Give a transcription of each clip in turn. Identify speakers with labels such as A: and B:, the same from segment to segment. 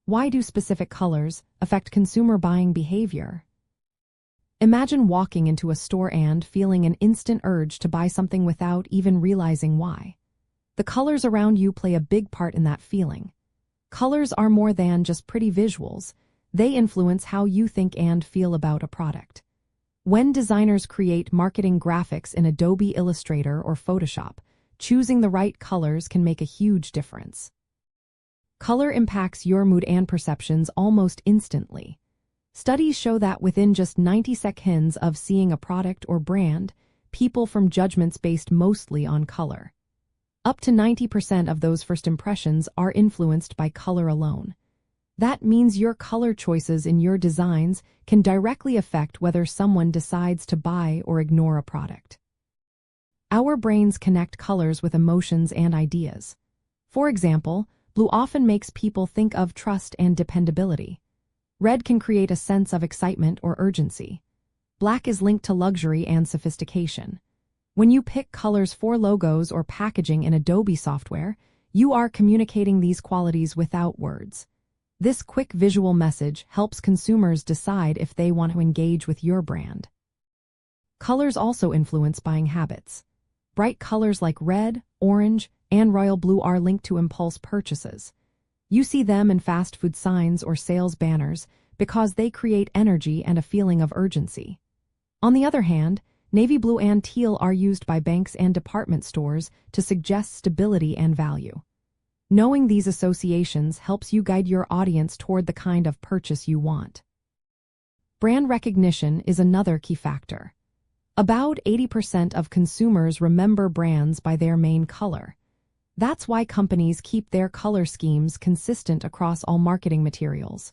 A: Why do specific colors affect consumer buying behavior? Imagine walking into a store and feeling an instant urge to buy something without even realizing why. The colors around you play a big part in that feeling. Colors are more than just pretty visuals. They influence how you think and feel about a product. When designers create marketing graphics in Adobe Illustrator or Photoshop, choosing the right colors can make a huge difference. Color impacts your mood and perceptions almost instantly. Studies show that within just 90 seconds of seeing a product or brand, people form judgments based mostly on color. Up to 90% of those first impressions are influenced by color alone. That means your color choices in your designs can directly affect whether someone decides to buy or ignore a product. Our brains connect colors with emotions and ideas. For example, blue often makes people think of trust and dependability. Red can create a sense of excitement or urgency. Black is linked to luxury and sophistication. When you pick colors for logos or packaging in Adobe software, you are communicating these qualities without words. This quick visual message helps consumers decide if they want to engage with your brand. Colors also influence buying habits. Bright colors like red, orange, and royal blue are linked to impulse purchases. You see them in fast food signs or sales banners because they create energy and a feeling of urgency. On the other hand, navy blue and teal are used by banks and department stores to suggest stability and value. Knowing these associations helps you guide your audience toward the kind of purchase you want. Brand recognition is another key factor. About 80% of consumers remember brands by their main color. That's why companies keep their color schemes consistent across all marketing materials.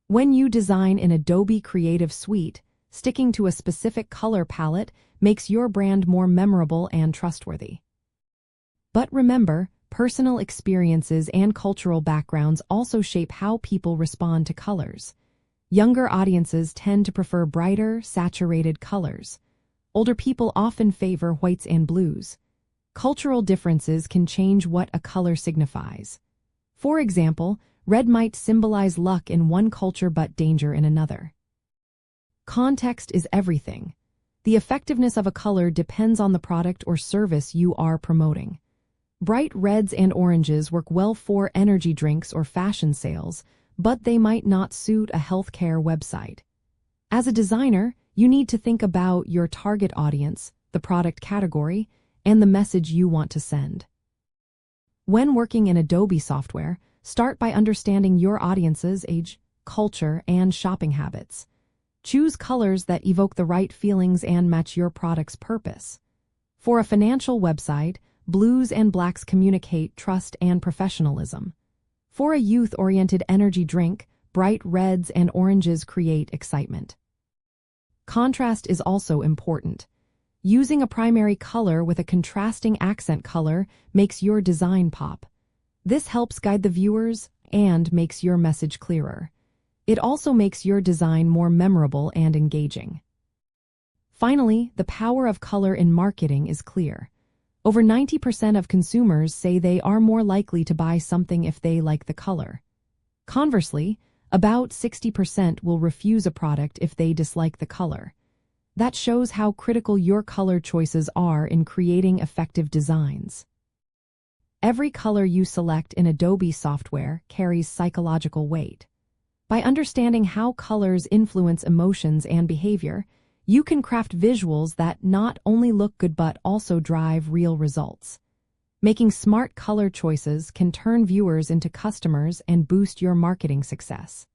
A: When you design in Adobe Creative Suite, sticking to a specific color palette makes your brand more memorable and trustworthy. But remember, personal experiences and cultural backgrounds also shape how people respond to colors. Younger audiences tend to prefer brighter, saturated colors. Older people often favor whites and blues. Cultural differences can change what a color signifies. For example, red might symbolize luck in one culture but danger in another. Context is everything. The effectiveness of a color depends on the product or service you are promoting. Bright reds and oranges work well for energy drinks or fashion sales, but they might not suit a healthcare website. As a designer, you need to think about your target audience, the product category, and the message you want to send. When working in Adobe software, start by understanding your audience's age, culture, and shopping habits. Choose colors that evoke the right feelings and match your product's purpose. For a financial website, blues and blacks communicate trust and professionalism. For a youth-oriented energy drink, bright reds and oranges create excitement. Contrast is also important. Using a primary color with a contrasting accent color makes your design pop. This helps guide the viewers and makes your message clearer. It also makes your design more memorable and engaging. Finally, the power of color in marketing is clear. Over 90% of consumers say they are more likely to buy something if they like the color. Conversely, about 60% will refuse a product if they dislike the color. That shows how critical your color choices are in creating effective designs. Every color you select in Adobe software carries psychological weight. By understanding how colors influence emotions and behavior, you can craft visuals that not only look good but also drive real results. Making smart color choices can turn viewers into customers and boost your marketing success.